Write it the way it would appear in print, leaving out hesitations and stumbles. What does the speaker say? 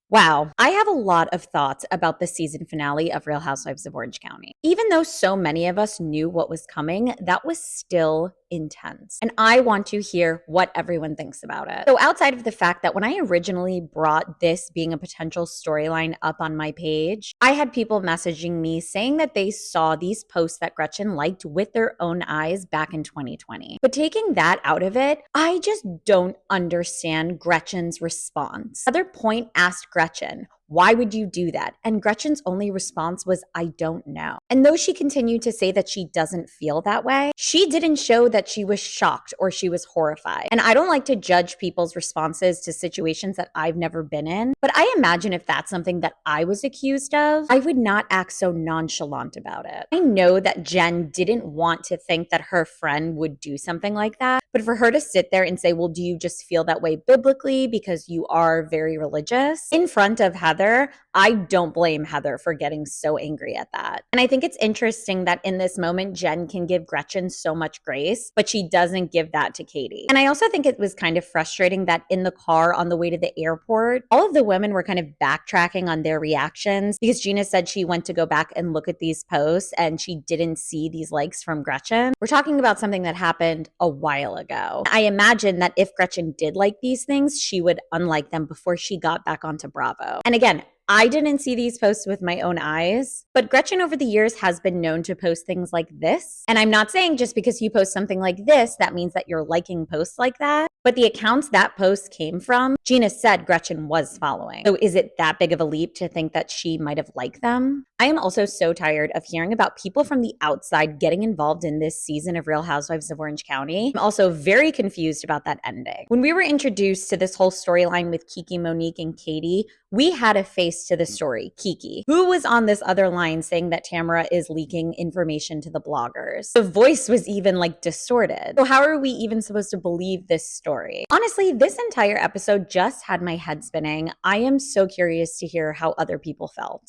Wow, I have a lot of thoughts about the season finale of Real Housewives of Orange County. Even though so many of us knew what was coming, that was still intense. And I want to hear what everyone thinks about it. So, outside of the fact that when I originally brought this being a potential storyline up on my page, I had people messaging me saying that they saw these posts that Gretchen liked with their own eyes back in 2020. But taking that out of it, I just don't understand Gretchen's response. Heather Point asked Gretchen, why would you do that? And Gretchen's only response was, I don't know. And though she continued to say that she doesn't feel that way, she didn't show that she was shocked or she was horrified. And I don't like to judge people's responses to situations that I've never been in, but I imagine if that's something that I was accused of, I would not act so nonchalant about it. I know that Jen didn't want to think that her friend would do something like that, but for her to sit there and say, well, do you just feel that way biblically because you are very religious in front of Heather, I don't blame Heather for getting so angry at that. And I think it's interesting that in this moment, Jen can give Gretchen so much grace, but she doesn't give that to Katie. And I also think it was kind of frustrating that in the car on the way to the airport, all of the women were kind of backtracking on their reactions because Gina said she went to go back and look at these posts and she didn't see these likes from Gretchen. We're talking about something that happened a while ago. I imagine that if Gretchen did like these things, she would unlike them before she got back onto Bravo. And again, I didn't see these posts with my own eyes, but Gretchen over the years has been known to post things like this. And I'm not saying just because you post something like this, that means that you're liking posts like that. But the accounts that post came from, Gina said Gretchen was following. So is it that big of a leap to think that she might have liked them? I am also so tired of hearing about people from the outside getting involved in this season of Real Housewives of Orange County. I'm also very confused about that ending. When we were introduced to this whole storyline with Kiki, Monique, and Katie, we had a face to the story, Kiki, who was on this other line saying that Tamra is leaking information to the bloggers. The voice was even like distorted. So how are we even supposed to believe this story? Honestly, this entire episode just had my head spinning. I am so curious to hear how other people felt.